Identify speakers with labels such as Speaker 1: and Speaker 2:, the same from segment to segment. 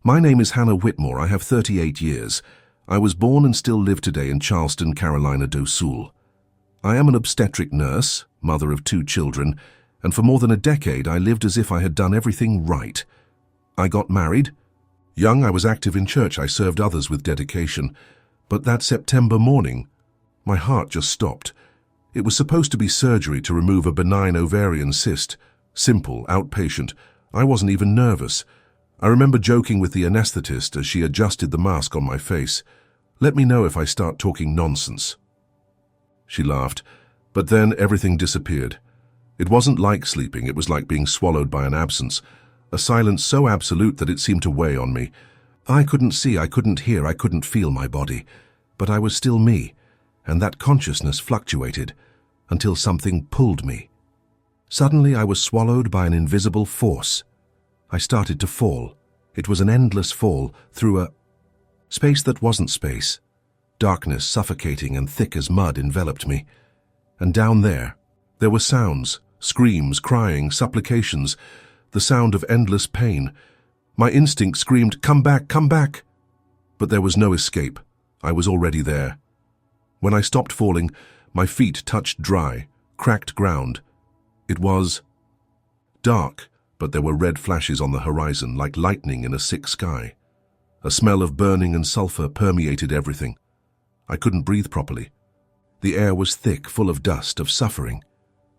Speaker 1: My name is Hannah Whitmore. I have 38 years. I was born and still live today in Charleston, Carolina do Sul. I am an obstetric nurse, mother of 2 children, and for more than a decade I lived as if I had done everything right. I got married. Young, I was active in church. I served others with dedication. But that September morning, my heart just stopped. It was supposed to be surgery to remove a benign ovarian cyst. Simple, outpatient. I wasn't even nervous. I remember joking with the anesthetist as she adjusted the mask on my face. "Let me know if I start talking nonsense." She laughed, but then everything disappeared. It wasn't like sleeping, it was like being swallowed by an absence, a silence so absolute that it seemed to weigh on me. I couldn't see, I couldn't hear, I couldn't feel my body, but I was still me, and that consciousness fluctuated until something pulled me. Suddenly I was swallowed by an invisible force. I started to fall. It was an endless fall through a space that wasn't space. Darkness, suffocating and thick as mud, enveloped me. And down there were sounds, screams, crying, supplications, the sound of endless pain. My instinct screamed, "Come back, come back!" But there was no escape. I was already there. When I stopped falling, my feet touched dry, cracked ground. It was dark, but there were red flashes on the horizon, like lightning in a sick sky. A smell of burning and sulfur permeated everything. I couldn't breathe properly. The air was thick, full of dust, of suffering.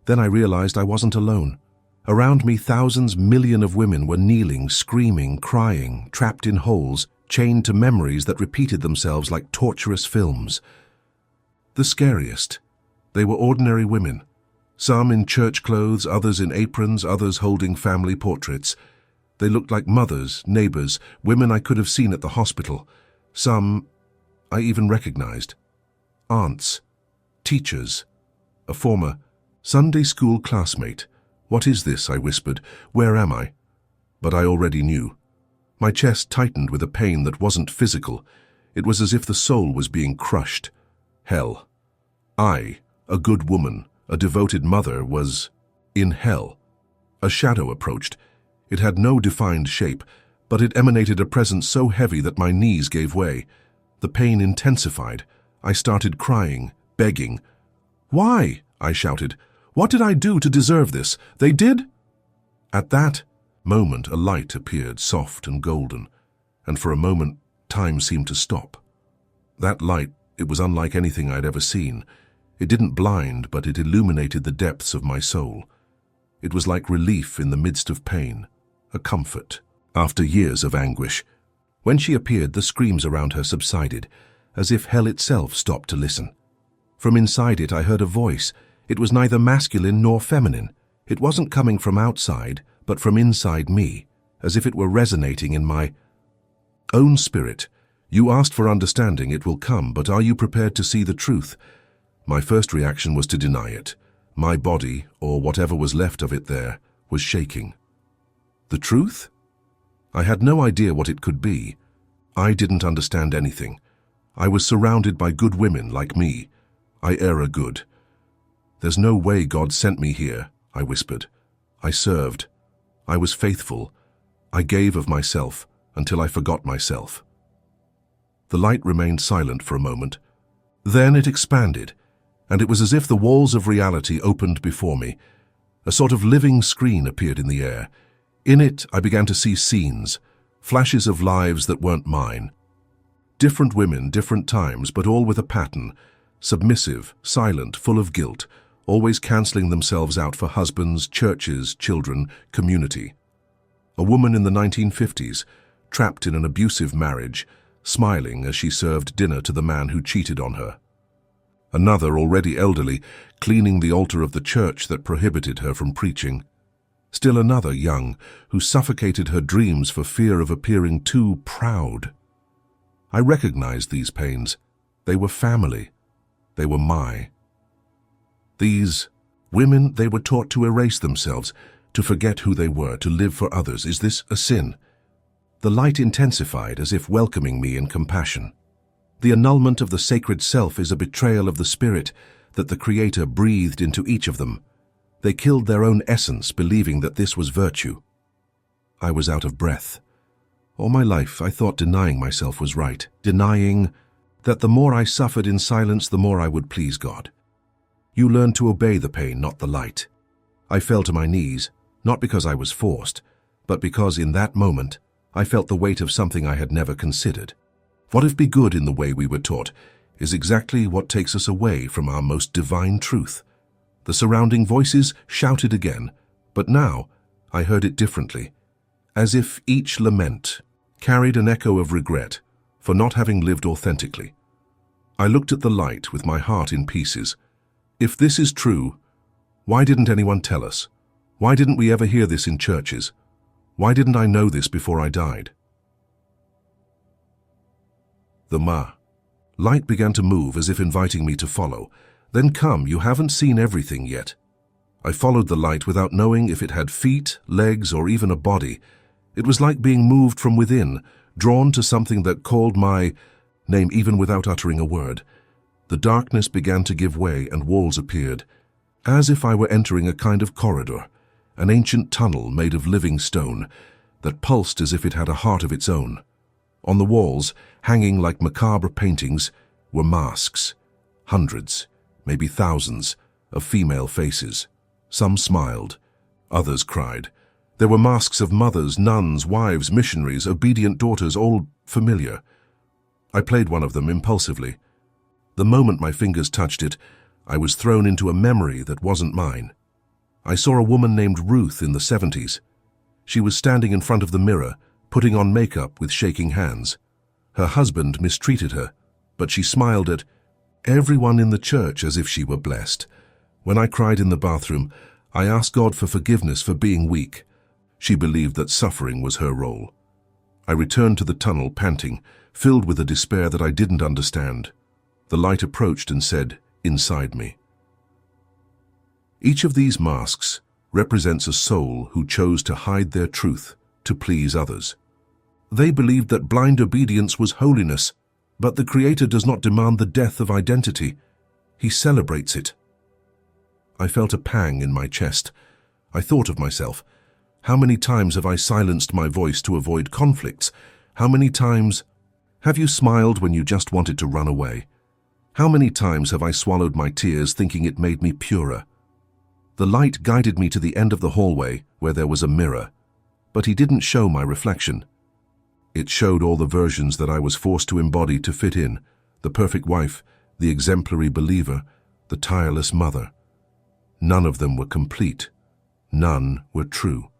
Speaker 1: Then I realized I wasn't alone. Around me, thousands, millions of women were kneeling, screaming, crying, trapped in holes, chained to memories that repeated themselves like torturous films. The scariest, they were ordinary women. Some in church clothes, others in aprons, others holding family portraits. They looked like mothers, neighbors, women I could have seen at the hospital. Some I even recognized. Aunts, teachers, a former Sunday school classmate. "What is this?" I whispered. "Where am I?" But I already knew. My chest tightened with a pain that wasn't physical. It was as if the soul was being crushed. Hell. I, a good woman, a devoted mother, was in hell. A shadow approached. It had no defined shape, but it emanated a presence so heavy that my knees gave way. The pain intensified. I started crying, begging. "Why?" I shouted. "What did I do to deserve this? They did?" At that moment, a light appeared, soft and golden, and for a moment, time seemed to stop. That light, it was unlike anything I'd ever seen. It didn't blind, but it illuminated the depths of my soul. It was like relief in the midst of pain, a comfort after years of anguish. When she appeared, the screams around her subsided, as if hell itself stopped to listen. From inside it, I heard a voice. It was neither masculine nor feminine. It wasn't coming from outside, but from inside me, as if it were resonating in my own spirit. "You asked for understanding, it will come, but are you prepared to see the truth?" My first reaction was to deny it. My body, or whatever was left of it there, was shaking. The truth? I had no idea what it could be. I didn't understand anything. I was surrounded by good women like me. I err good. "There's no way God sent me here," I whispered. I served. I was faithful. I gave of myself until I forgot myself. The light remained silent for a moment. Then it expanded, and it was as if the walls of reality opened before me. A sort of living screen appeared in the air. In it, I began to see scenes, flashes of lives that weren't mine. Different women, different times, but all with a pattern. Submissive, silent, full of guilt, always cancelling themselves out for husbands, churches, children, community. A woman in the 1950s, trapped in an abusive marriage, smiling as she served dinner to the man who cheated on her. Another, already elderly, cleaning the altar of the church that prohibited her from preaching. Still another, young, who suffocated her dreams for fear of appearing too proud. I recognized these pains. They were family. They were my. These women, they were taught to erase themselves, to forget who they were, to live for others. Is this a sin? The light intensified as if welcoming me in compassion. The annulment of the sacred self is a betrayal of the spirit that the Creator breathed into each of them. They killed their own essence, believing that this was virtue. I was out of breath. All my life, I thought denying myself was right, denying that the more I suffered in silence, the more I would please God. You learn to obey the pain, not the light. I fell to my knees, not because I was forced, but because in that moment, I felt the weight of something I had never considered. What if be good in the way we were taught is exactly what takes us away from our most divine truth. The surrounding voices shouted again, but now I heard it differently, as if each lament carried an echo of regret for not having lived authentically. I looked at the light with my heart in pieces. If this is true, why didn't anyone tell us? Why didn't we ever hear this in churches? Why didn't I know this before I died? The light began to move as if inviting me to follow. Then come, you haven't seen everything yet. I followed the light without knowing if it had feet, legs, or even a body. It was like being moved from within, drawn to something that called my name even without uttering a word. The darkness began to give way and walls appeared, as if I were entering a kind of corridor, an ancient tunnel made of living stone that pulsed as if it had a heart of its own. On the walls, hanging like macabre paintings, were masks, hundreds, maybe thousands, of female faces. Some smiled, others cried. There were masks of mothers, nuns, wives, missionaries, obedient daughters, all familiar. I played one of them impulsively. The moment my fingers touched it, I was thrown into a memory that wasn't mine. I saw a woman named Ruth in the 70s. She was standing in front of the mirror, putting on makeup with shaking hands. Her husband mistreated her, but she smiled at everyone in the church as if she were blessed. When I cried in the bathroom, I asked God for forgiveness for being weak. She believed that suffering was her role. I returned to the tunnel panting, filled with a despair that I didn't understand. The light approached and said, "Inside me." Each of these masks represents a soul who chose to hide their truth to please others. They believed that blind obedience was holiness, but the Creator does not demand the death of identity. He celebrates it. I felt a pang in my chest. I thought of myself. How many times have I silenced my voice to avoid conflicts? How many times have you smiled when you just wanted to run away? How many times have I swallowed my tears thinking it made me purer? The light guided me to the end of the hallway where there was a mirror, but he didn't show my reflection. It showed all the versions that I was forced to embody to fit in: the perfect wife, the exemplary believer, the tireless mother. None of them were complete. None were true.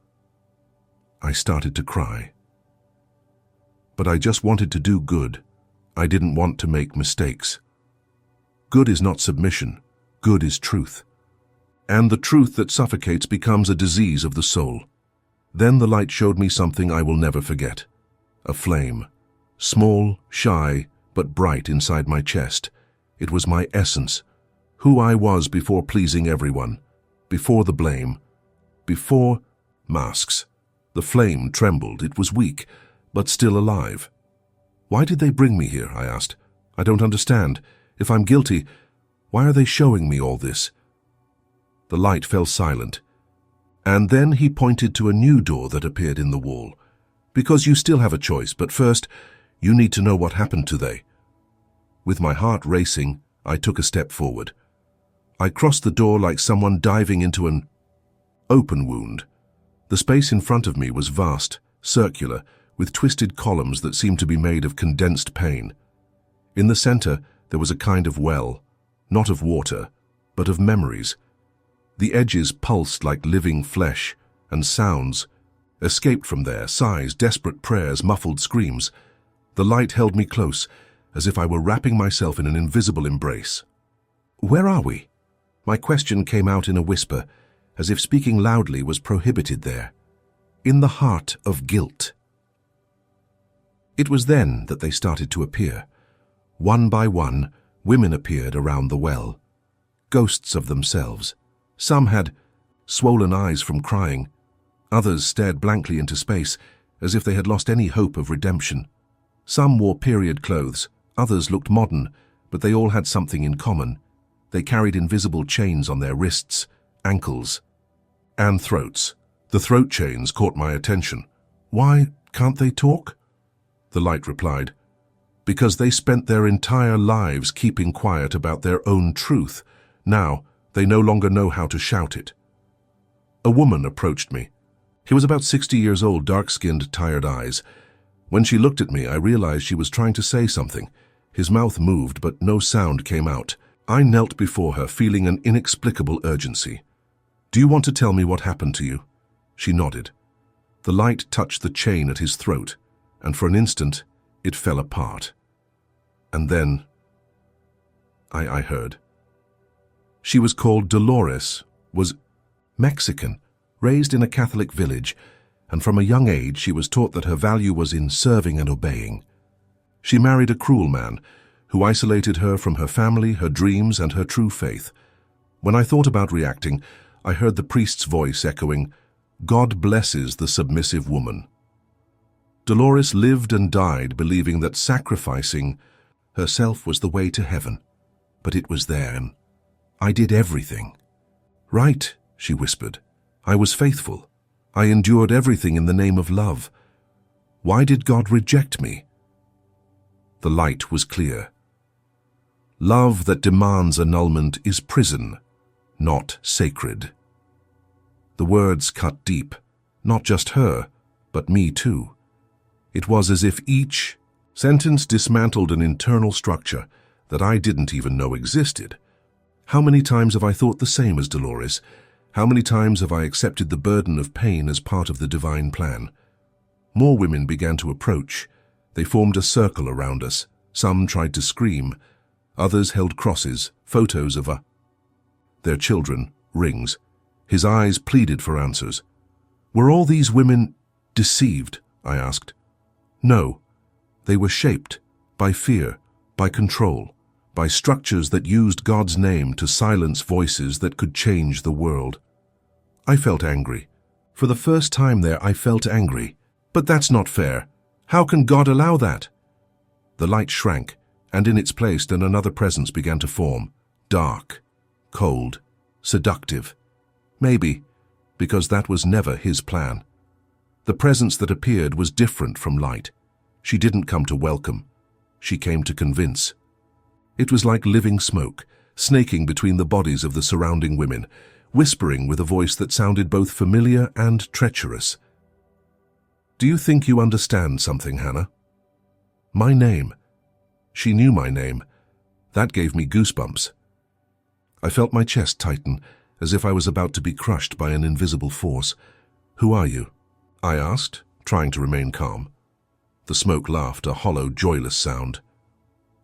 Speaker 1: I started to cry. But I just wanted to do good. I didn't want to make mistakes. Good is not submission. Good is truth. And the truth that suffocates becomes a disease of the soul. Then the light showed me something I will never forget. A flame. Small, shy, but bright inside my chest. It was my essence. Who I was before pleasing everyone. Before the blame. Before masks. The flame trembled. It was weak, but still alive. Why did they bring me here? I asked. I don't understand. If I'm guilty, why are they showing me all this? The light fell silent, and then he pointed to a new door that appeared in the wall. Because you still have a choice, but first, you need to know what happened today. With my heart racing, I took a step forward. I crossed the door like someone diving into an open wound. The space in front of me was vast, circular, with twisted columns that seemed to be made of condensed pain. In the center, there was a kind of well, not of water, but of memories. The edges pulsed like living flesh, and sounds escaped from there: sighs, desperate prayers, muffled screams. The light held me close, as if I were wrapping myself in an invisible embrace. Where are we? My question came out in a whisper, as if speaking loudly was prohibited there. In the heart of guilt. It was then that they started to appear. One by one, women appeared around the well. Ghosts of themselves. Some had swollen eyes from crying. Others stared blankly into space, as if they had lost any hope of redemption. Some wore period clothes. Others looked modern, but they all had something in common. They carried invisible chains on their wrists, ankles, and throats. The throat chains caught my attention. Why can't they talk? the light replied. Because they spent their entire lives keeping quiet about their own truth. Now, they no longer know how to shout it. A woman approached me. He was about 60 years old, dark-skinned, tired eyes. When she looked at me, I realized she was trying to say something. His mouth moved, but no sound came out. I knelt before her, feeling an inexplicable urgency. "Do you want to tell me what happened to you?" She nodded. The light touched the chain at his throat, and for an instant, it fell apart. And then, I heard. She was called Dolores, was Mexican, raised in a Catholic village, and from a young age she was taught that her value was in serving and obeying. She married a cruel man, who isolated her from her family, her dreams, and her true faith. When I thought about reacting, I heard the priest's voice echoing, "God blesses the submissive woman." Dolores lived and died believing that sacrificing herself was the way to heaven. But it was there, and I did everything. "Right," she whispered. "I was faithful. I endured everything in the name of love. Why did God reject me?" The light was clear. Love that demands annulment is prison, not sacred. The words cut deep, not just her, but me too. It was as if each sentence dismantled an internal structure that I didn't even know existed. How many times have I thought the same as Dolores? How many times have I accepted the burden of pain as part of the divine plan? More women began to approach. They formed a circle around us. Some tried to scream. Others held crosses, photos of their children, rings. His eyes pleaded for answers. "Were all these women deceived?" I asked. "No. They were shaped by fear, by control, by structures that used God's name to silence voices that could change the world." I felt angry. For the first time there, I felt angry. But that's not fair. How can God allow that? The light shrank, and in its place then another presence began to form. Dark, cold, seductive. Maybe, because that was never his plan. The presence that appeared was different from light. She didn't come to welcome. She came to convince. It was like living smoke, snaking between the bodies of the surrounding women, whispering with a voice that sounded both familiar and treacherous. "Do you think you understand something, Hannah?" My name. She knew my name. That gave me goosebumps. I felt my chest tighten, as if I was about to be crushed by an invisible force. "Who are you?" I asked, trying to remain calm. The smoke laughed, a hollow, joyless sound.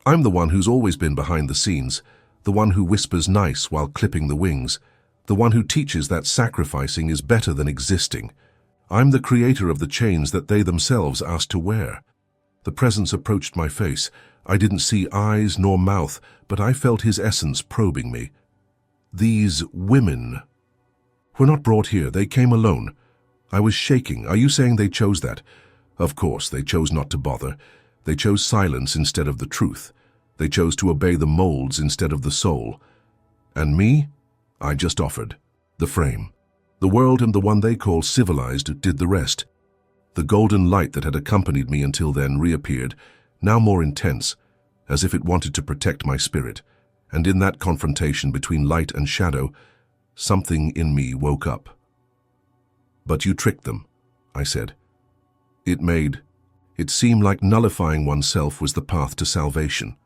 Speaker 1: "I'm the one who's always been behind the scenes, the one who whispers nice while clipping the wings, the one who teaches that sacrificing is better than existing. I'm the creator of the chains that they themselves asked to wear." The presence approached my face. I didn't see eyes nor mouth, but I felt his essence probing me. "These women were not brought here. They came alone." I was shaking. "Are you saying they chose that?" "Of course, they chose not to bother. They chose silence instead of the truth. They chose to obey the molds instead of the soul. And me? I just offered. The frame. The world and the one they call civilized did the rest." The golden light that had accompanied me until then reappeared, now more intense, as if it wanted to protect my spirit. And in that confrontation between light and shadow, something in me woke up. "But you tricked them," I said. It seemed like nullifying oneself was the path to salvation.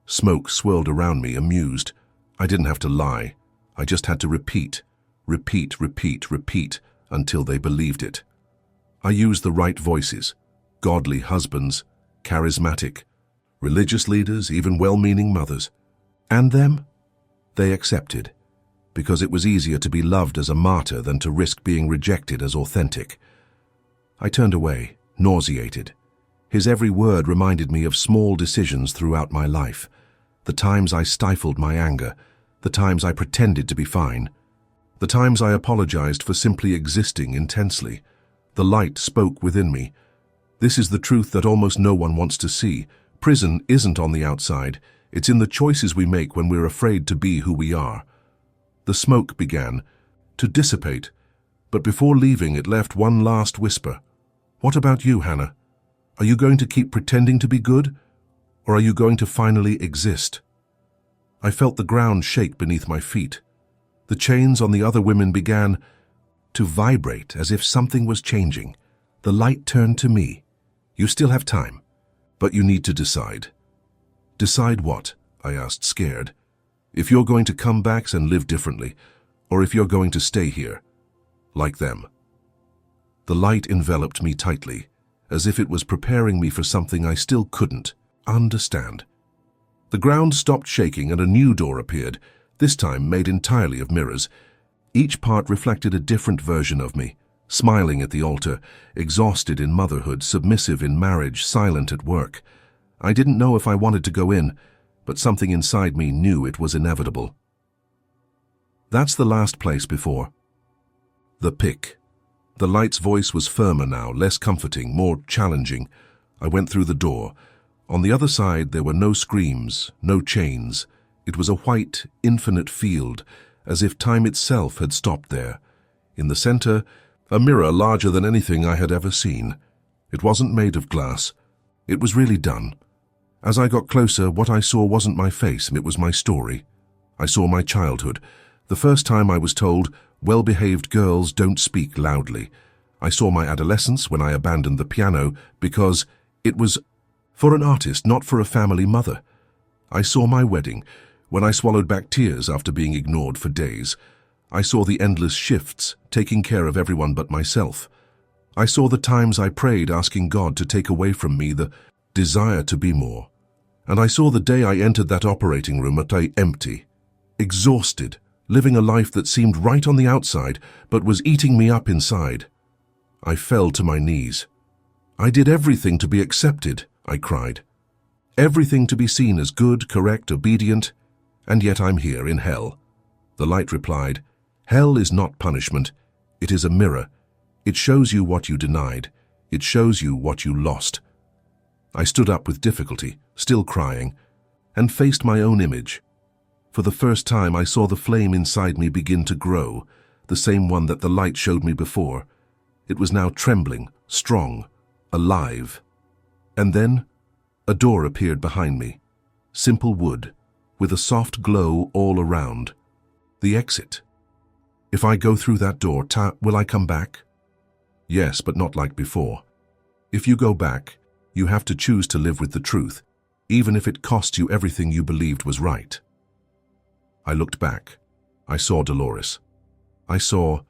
Speaker 1: Smoke swirled around me, amused. I didn't have to lie. I just had to repeat, until they believed it. I used the right voices, godly husbands, charismatic, religious leaders, even well-meaning mothers. And them? They accepted, because it was easier to be loved as a martyr than to risk being rejected as authentic. I turned away, nauseated. His every word reminded me of small decisions throughout my life, the times I stifled my anger, the times I pretended to be fine, the times I apologized for simply existing intensely. The light spoke within me. This is the truth that almost no one wants to see. Prison isn't on the outside. It's in the choices we make when we're afraid to be who we are. The smoke began to dissipate, but before leaving it left one last whisper. "What about you, Hannah?" Are you going to keep pretending to be good, or are you going to finally exist? I felt the ground shake beneath my feet. The chains on the other women began to vibrate as if something was changing. The light turned to me. You still have time, but you need to decide. Decide what? I asked, scared. If you're going to come back and live differently, or if you're going to stay here, like them. The light enveloped me tightly, as if it was preparing me for something I still couldn't understand. The ground stopped shaking and a new door appeared, this time made entirely of mirrors. Each part reflected a different version of me, smiling at the altar, exhausted in motherhood, submissive in marriage, silent at work. I didn't know if I wanted to go in, but something inside me knew it was inevitable. That's the last place before. The pick. The light's voice was firmer now, less comforting, more challenging. I went through the door. On the other side, there were no screams, no chains. It was a white, infinite field, as if time itself had stopped there. In the center, a mirror larger than anything I had ever seen. It wasn't made of glass. It was really done. As I got closer, what I saw wasn't my face, it was my story. I saw my childhood. The first time I was told, well-behaved girls don't speak loudly. I saw my adolescence when I abandoned the piano because it was for an artist, not for a family mother. I saw my wedding, when I swallowed back tears after being ignored for days. I saw the endless shifts, taking care of everyone but myself. I saw the times I prayed asking God to take away from me the desire to be more. And I saw the day I entered that operating room empty, exhausted, living a life that seemed right on the outside but was eating me up inside. I fell to my knees. I did everything to be accepted, I cried. Everything to be seen as good, correct, obedient, and yet I'm here in hell. The light replied, hell is not punishment. It is a mirror. It shows you what you denied. It shows you what you lost. I stood up with difficulty, still crying, and faced my own image. For the first time, I saw the flame inside me begin to grow, the same one that the light showed me before. It was now trembling, strong, alive. And then, a door appeared behind me, simple wood, with a soft glow all around. The exit. If I go through that door, will I come back? Yes, but not like before. If you go back, you have to choose to live with the truth, even if it costs you everything you believed was right. I looked back. I saw Dolores. I saw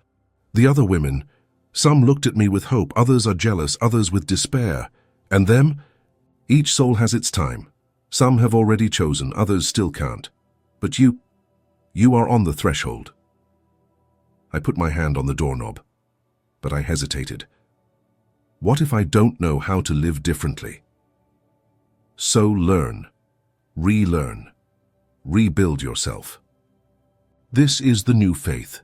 Speaker 1: the other women. Some looked at me with hope, others are jealous, others with despair. And them? Each soul has its time. Some have already chosen, others still can't. But you are on the threshold. I put my hand on the doorknob, but I hesitated. What if I don't know how to live differently? So learn, relearn, rebuild yourself. This is the new faith.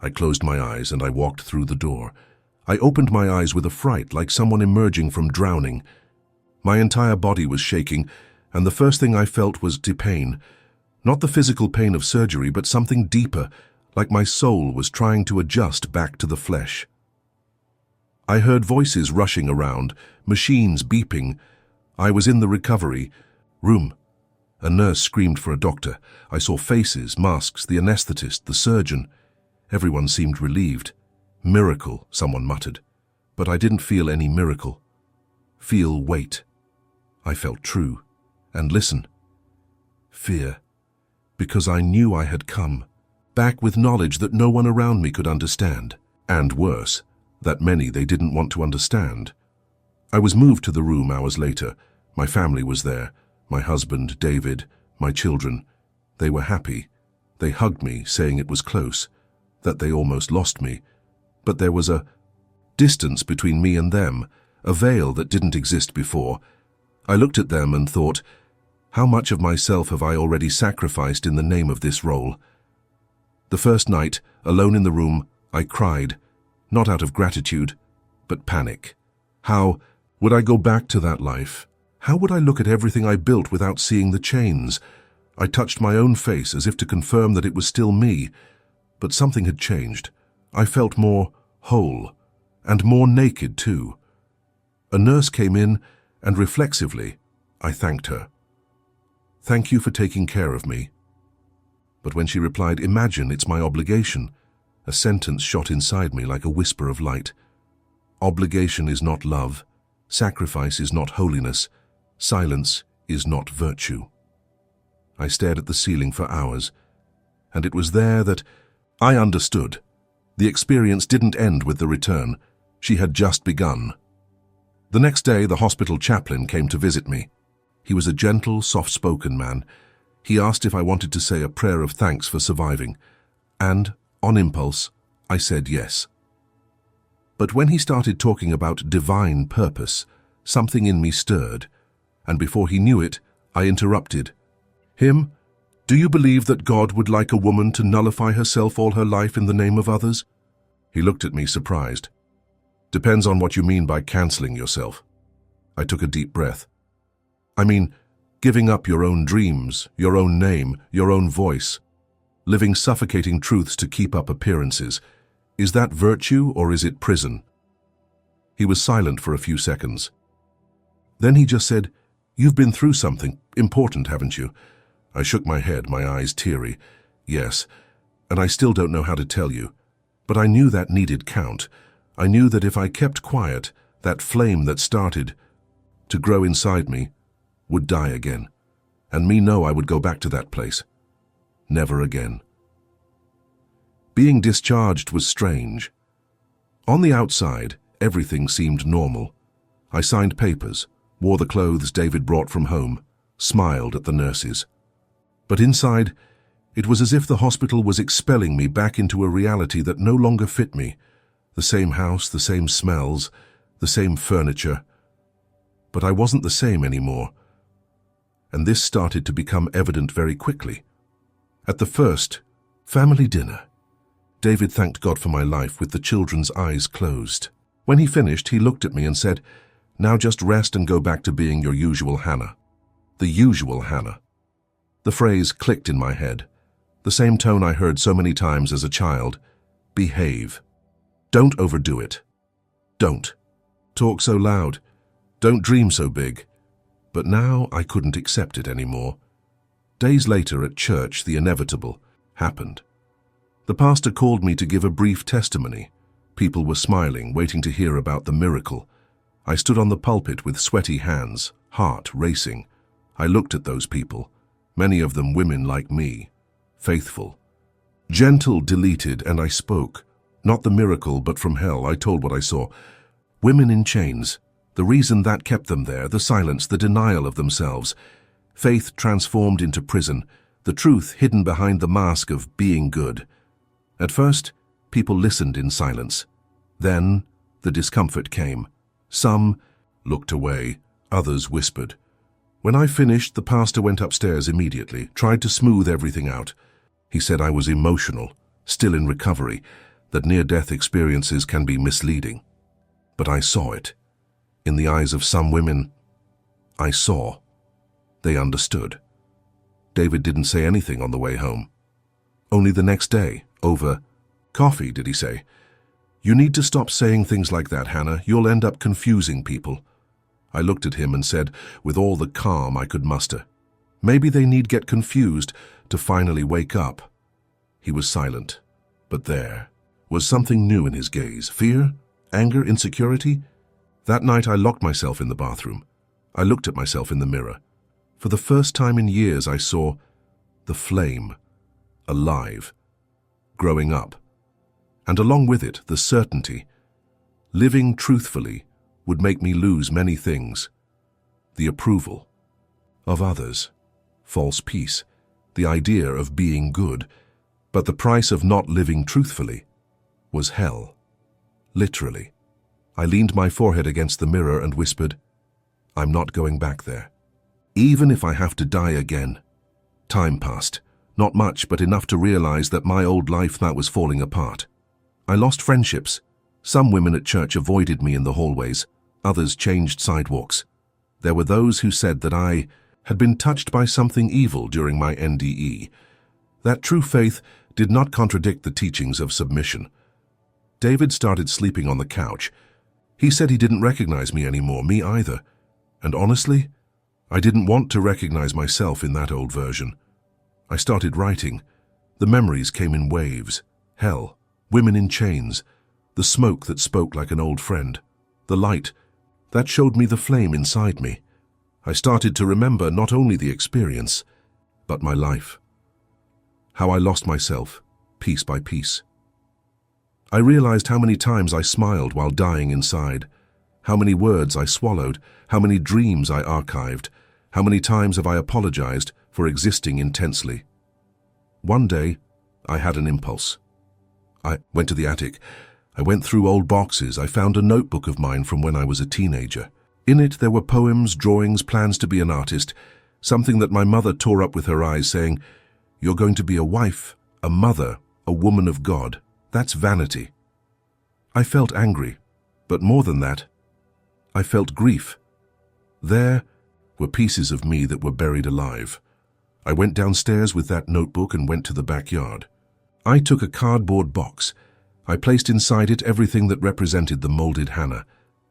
Speaker 1: I closed my eyes and I walked through the door. I opened my eyes with a fright, like someone emerging from drowning. My entire body was shaking, and the first thing I felt was pain. Not the physical pain of surgery, but something deeper, like my soul was trying to adjust back to the flesh. I heard voices rushing around, machines beeping. I was in the recovery room. A nurse screamed for a doctor. I saw faces, masks, the anesthetist, the surgeon. Everyone seemed relieved. Miracle, someone muttered. But I didn't feel any miracle. Feel weight. I felt true. And listen. Fear. Because I knew I had come. Back with knowledge that no one around me could understand. And worse, that many they didn't want to understand. I was moved to the room hours later. My family was there. My husband, David, my children. They were happy. They hugged me, saying it was close, that they almost lost me. But there was a distance between me and them, a veil that didn't exist before. I looked at them and thought, how much of myself have I already sacrificed in the name of this role? The first night, alone in the room, I cried, not out of gratitude, but panic. How would I go back to that life? How would I look at everything I built without seeing the chains? I touched my own face as if to confirm that it was still me, but something had changed. I felt more whole, and more naked too. A nurse came in, and reflexively, I thanked her. "Thank you for taking care of me." But when she replied, "Imagine, it's my obligation," a sentence shot inside me like a whisper of light. Obligation is not love. Sacrifice is not holiness. Silence is not virtue. I stared at the ceiling for hours, and it was there that I understood. The experience didn't end with the return. She had just begun. The next day, the hospital chaplain came to visit me. He was a gentle, soft-spoken man. He asked if I wanted to say a prayer of thanks for surviving, and, on impulse, I said yes. But when he started talking about divine purpose, something in me stirred, and before he knew it, I interrupted. "Him? Do you believe that God would like a woman to nullify herself all her life in the name of others?" He looked at me surprised. "Depends on what you mean by canceling yourself." I took a deep breath. "I mean, giving up your own dreams, your own name, your own voice, living suffocating truths to keep up appearances. Is that virtue or is it prison?" He was silent for a few seconds. Then he just said, "You've been through something important, haven't you?" I shook my head, my eyes teary. "Yes, and I still don't know how to tell you. But I knew that needed count. I knew that if I kept quiet, that flame that started to grow inside me would die again. And me know I would go back to that place. Never again." Being discharged was strange. On the outside, everything seemed normal. I signed papers, wore the clothes David brought from home, smiled at the nurses. But inside, it was as if the hospital was expelling me back into a reality that no longer fit me. The same house, the same smells, the same furniture. But I wasn't the same anymore. And this started to become evident very quickly. At the first family dinner, David thanked God for my life with the children's eyes closed. When he finished, he looked at me and said, "Now just rest and go back to being your usual Hannah." The usual Hannah. The phrase clicked in my head. The same tone I heard so many times as a child. Behave. Don't overdo it. Don't talk so loud. Don't dream so big. But now I couldn't accept it anymore. Days later at church, the inevitable happened. The pastor called me to give a brief testimony. People were smiling, waiting to hear about the miracle. I stood on the pulpit with sweaty hands, heart racing. I looked at those people, many of them women like me, faithful. Gentle deleted, and I spoke. Not the miracle, but from hell, I told what I saw. Women in chains. The reason that kept them there, the silence, the denial of themselves. Faith transformed into prison, the truth hidden behind the mask of being good. At first, people listened in silence. Then, the discomfort came. Some looked away, others whispered. When I finished, the pastor went upstairs immediately, tried to smooth everything out. He said I was emotional, still in recovery, that near-death experiences can be misleading. But I saw it. In the eyes of some women, I saw. They understood. David didn't say anything on the way home. Only the next day, over coffee, did he say, "You need to stop saying things like that, Hannah. You'll end up confusing people." I looked at him and said, with all the calm I could muster, "Maybe they need get confused to finally wake up." He was silent, but there was something new in his gaze. Fear? Anger? Insecurity? That night I locked myself in the bathroom. I looked at myself in the mirror. For the first time in years I saw the flame, alive, growing up. And along with it, the certainty. Living truthfully would make me lose many things. The approval of others, false peace, the idea of being good. But the price of not living truthfully was hell. Literally. I leaned my forehead against the mirror and whispered, "I'm not going back there. Even if I have to die again." Time passed. Not much, but enough to realize that my old life that was falling apart. I lost friendships. Some women at church avoided me in the hallways. Others changed sidewalks. There were those who said that I had been touched by something evil during my NDE. That true faith did not contradict the teachings of submission. David started sleeping on the couch. He said he didn't recognize me anymore, me either. And honestly, I didn't want to recognize myself in that old version. I started writing. The memories came in waves. Hell, women in chains, the smoke that spoke like an old friend, the light that showed me the flame inside me. I started to remember not only the experience, but my life. How I lost myself, piece by piece. I realized how many times I smiled while dying inside, how many words I swallowed, how many dreams I archived, how many times have I apologized for existing intensely. One day, I had an impulse. I went to the attic. I went through old boxes. I found a notebook of mine from when I was a teenager. In it, there were poems, drawings, plans to be an artist, something that my mother tore up with her eyes, saying, "You're going to be a wife, a mother, a woman of God. That's vanity." I felt angry, but more than that, I felt grief. There were pieces of me that were buried alive. I went downstairs with that notebook and went to the backyard. I took a cardboard box. I placed inside it everything that represented the molded Hannah,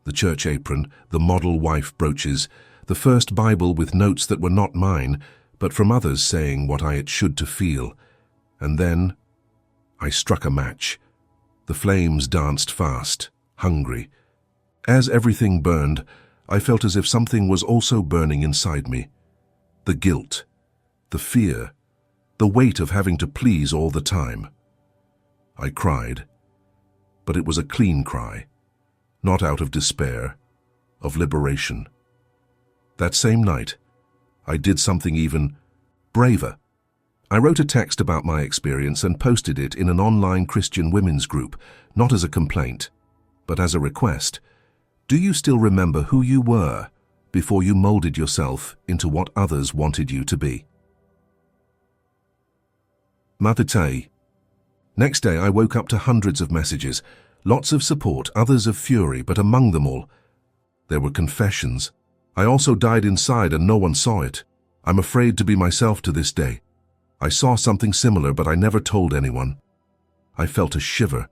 Speaker 1: the church apron, the model wife brooches, the first Bible with notes that were not mine, but from others saying what I should to feel. And then I struck a match. The flames danced fast, hungry. As everything burned, I felt as if something was also burning inside me. The guilt, the fear, the weight of having to please all the time. I cried, but it was a clean cry, not out of despair, of liberation. That same night, I did something even braver. I wrote a text about my experience and posted it in an online Christian women's group, not as a complaint, but as a request. Do you still remember who you were before you molded yourself into what others wanted you to be? Matatai. Next day I woke up to hundreds of messages, lots of support, others of fury, but among them all, there were confessions. I also died inside and no one saw it. I'm afraid to be myself to this day. I saw something similar, but I never told anyone. I felt a shiver.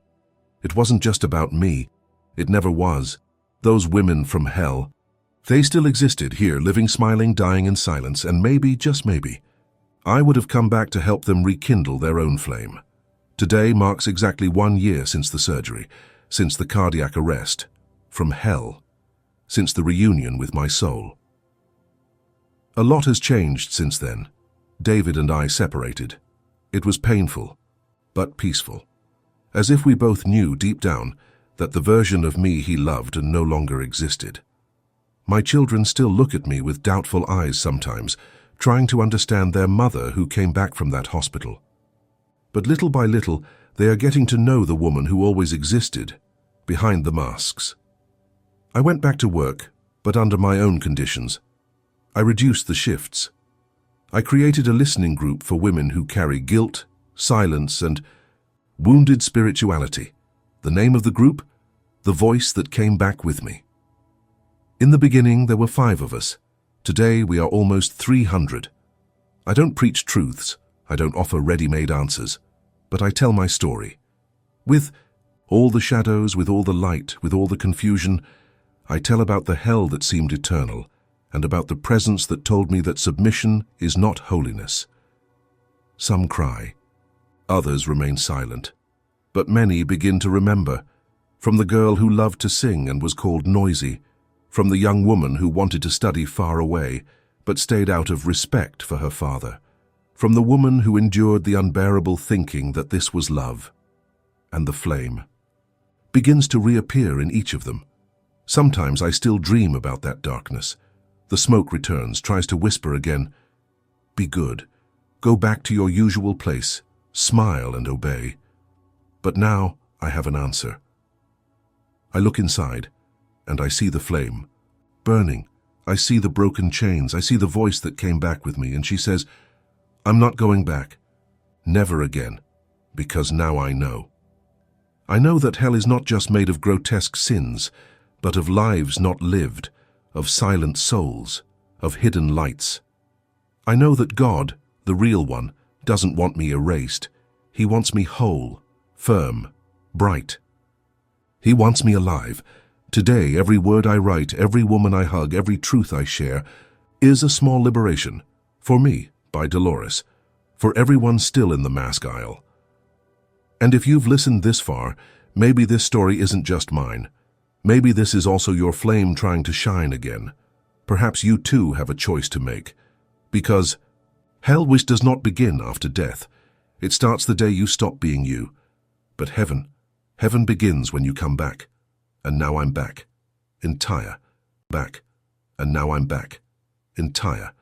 Speaker 1: It wasn't just about me. It never was. Those women from hell, they still existed here, living, smiling, dying in silence, and maybe, just maybe, I would have come back to help them rekindle their own flame. Today marks exactly 1 year since the surgery, since the cardiac arrest, from hell, since the reunion with my soul. A lot has changed since then. David and I separated. It was painful, but peaceful, as if we both knew deep down that the version of me he loved no longer existed. My children still look at me with doubtful eyes sometimes, trying to understand their mother who came back from that hospital. But little by little, they are getting to know the woman who always existed, behind the masks. I went back to work, but under my own conditions. I reduced the shifts. I created a listening group for women who carry guilt, silence, and wounded spirituality. The name of the group? The Voice That Came Back With Me. In the beginning, there were 5 of us. Today, we are almost 300. I don't preach truths. I don't offer ready-made answers. But I tell my story. With all the shadows, with all the light, with all the confusion, I tell about the hell that seemed eternal, and about the presence that told me that submission is not holiness. Some cry. Others remain silent. But many begin to remember. From the girl who loved to sing and was called noisy, from the young woman who wanted to study far away, but stayed out of respect for her father, from the woman who endured the unbearable thinking that this was love. And the flame begins to reappear in each of them. Sometimes I still dream about that darkness. The smoke returns, tries to whisper again, "Be good. Go back to your usual place. Smile and obey." But now I have an answer. I look inside, and I see the flame, burning. I see the broken chains. I see the voice that came back with me, and she says, "I'm not going back. Never again, because now I know." I know that hell is not just made of grotesque sins, but of lives not lived, of silent souls, of hidden lights. I know that God, the real one, doesn't want me erased. He wants me whole, firm, bright. He wants me alive, Today, every word I write, every woman I hug, every truth I share is a small liberation. For me, by Dolores. For everyone still in the mask aisle. And if you've listened this far, maybe this story isn't just mine. Maybe this is also your flame trying to shine again. Perhaps you too have a choice to make. Because hell wish does not begin after death. It starts the day you stop being you. But heaven begins when you come back. And now I'm back. Entire. Back. And now I'm back. Entire.